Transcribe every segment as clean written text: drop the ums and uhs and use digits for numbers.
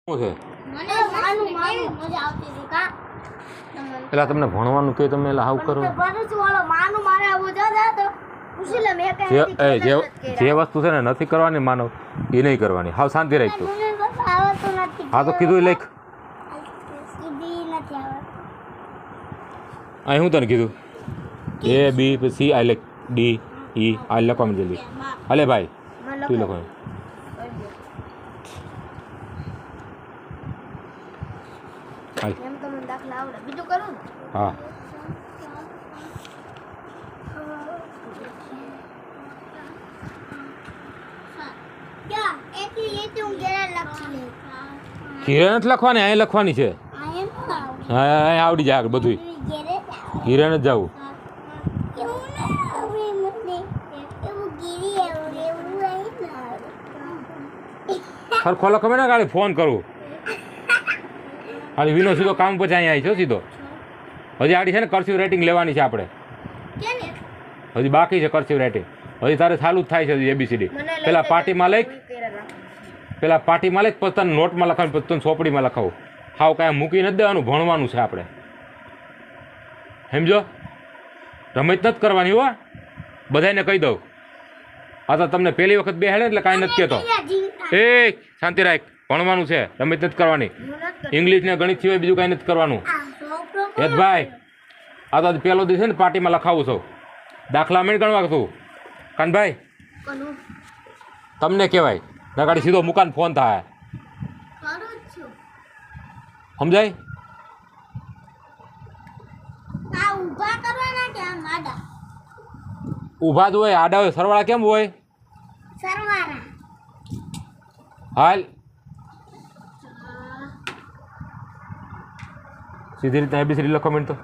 શું છે મને માનું મજા આવતી હતી કા એટલે તમને ભણવાનું કે તમે એટલે હાવ કરો પણ વાળો માનું મારે આવો જા તો પૂછી લે મે કઈ જે વસ્તુ છે ને નથી કરવાની માનવ એ નહીં કરવાની હાવ શાંતિ રાખ તું મને બસ આવતું નથી હા તો કીધું એ લખ સીધી નથી આવતું અહીં હું તને કીધું એ બી પછી આઈ લખ ડી ઈ આ લખવાનું જલ્દી હાલે ભાઈ તું લખવાનું એમ તો મને દાખલા આવડે બીજું કરું ને હા ક્યાં એટલી એ હું ઘરે લખી લે હીરે નથી લખવાની અહીં લખવાની છે આ એમ આવ હા અહીં આવડી જાય આગળ બધું ઘરે હીરે નથી જવું એવું ના આવે મને એવું ગીરી એવું નહીં સરખો લખો ને ગાડી ફોન કરું હાલી વિનો સીધો કામ પછી અહીંયા આવી છો સીધો હજી આડી છે ને કર્સિવ રાઇટિંગ લેવાની છે આપણે કેને હજી બાકી છે કર્સિવ રાઇટિંગ હજી તારે ચાલુ જ થાય છે હજી એબીસીડી પેલા પાર્ટીમાં લખ પેલા પાર્ટીમાં લખ પછી તને નોટમાં લખાવું પછી તને ચોપડીમાં લખાવું હાવ કાંઈ મૂકી નથી દેવાનું ભણવાનું છે આપણે સમજો રમત નથી કરવાની હો બધાને કહી દઉં આ તો તમને પહેલી વખત બેહાડે એટલે કાંઈ નથી કહેતો એ શાંતિ રાખ ભણવાનું છે રમત નથી કરવાની ઇંગ્લિશ ને ગણિત સિવાય બીજું કાંઈ નથી કરવાનું હેતભાઈ આ તો પહેલો દિવસ છે ને પાર્ટીમાં લખાવું છું દાખલા મેં ગણવા તું કાનભાઈ તમને કહેવાય નગાડી સીધો મુકાન ફોન થાય સમજાય ઊભા જ હોય આડા હોય સરવાળા કેમ હોય હાલ સીધી રીતે એબીસીડી લખો મિનિટ તો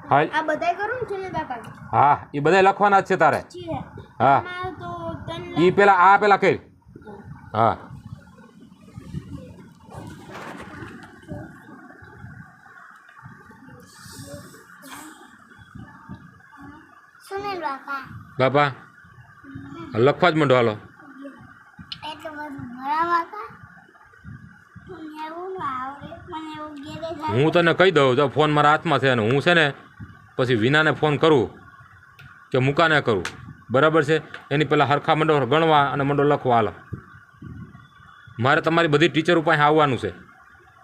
હાલ આ બધાય કરું ને છેલ્લે દાખલ હા એ બધા લખવાના જ છે તારે હા તો તન એ પેલા આ પેલા કઈ હા સુનિલ બાપા બાપા લખવા જ માંડો હાલો એટલે બધું ભરાવા કા મને એવું ના આવડે મને એવું ઘેરે જાય હું તને કહી દઉં જો ફોન મારા હાથમાં છે ને હું છે ને પછી વિનાને ફોન કરું કે મુકાને કરું બરાબર છે એની પહેલાં હરખા મંડો ગણવા અને મંડો લખવા હાલો મારે તમારી બધી ટીચરો પાસે આવવાનું છે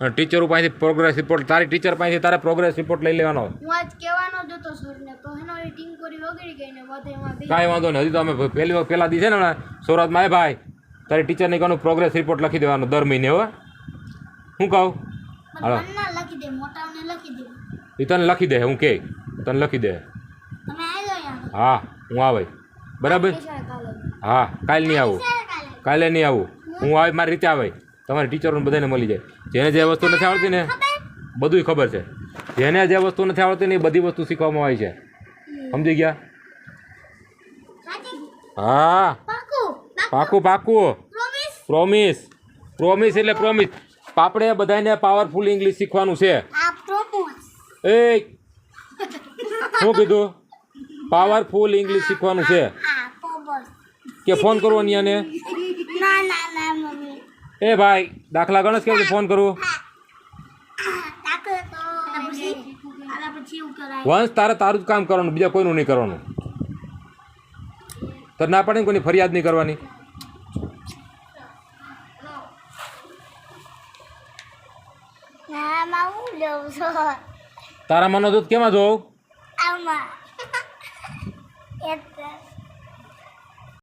અને ટીચરો પાસેથી પ્રોગ્રેસ રિપોર્ટ તારી ટીચર પાસેથી તારે પ્રોગ્રેસ રિપોર્ટ લઈ લેવાનો હું આજ કહેવાનો જ હતો સરને તો એનો ટીંગ કરી વગડી ગઈ ને વધે એમાં બે કાંઈ વાંધો નહીં હજી તો અમે પહેલા દી છે ને સુરતમાં એ ભાઈ તારી ટીચરને કહું પ્રોગ્રેસ રિપોર્ટ લખી દેવાનો દર મહિને હો હું કહું હાલો મનના લખી દે મોટાને લખી દે એ તને લખી દે હું કે તને લખી દે તમે આવી જાવ યાર હા હું આવે બરાબર હા કાલે નહીં આવું કાલે નહીં આવું હું આવે મારી રીતે આવે તમારી ટીચરોને બધાને મળી જાય જેને જે વસ્તુ નથી આવડતી ને બધુંય ખબર છે જેને જે વસ્તુ નથી આવડતી ને એ બધી વસ્તુ શીખવામાં આવી છે સમજી ગયા હા પાકું પાકું પ્રોમિસ પ્રોમિસ એટલે પ્રોમિસ આપણે બધાને પાવરફુલ ઇંગ્લિશ શીખવાનું છે આ પ્રોમોસ એ શું કીધું પાવરફુલ ઇંગ્લિશ શીખવાનું છે આ પ્રોમોસ કે ફોન કરવો અહીંયાને ના ના ના મમ્મી એ ભાઈ દાખલા ગણેશ કેવી ફોન કરું તાકે તો પછી આલા પછી એવું કરાય વંશ તારે તારું જ કામ કરવાનું બીજા કોઈનું નહીં કરવાનું તો ના પડે ને કોઈની ફરિયાદ નહીં કરવાની ના માં હું લઉં છું તારા મનો દૂધ કેમાં જોઉં આમાં એટલે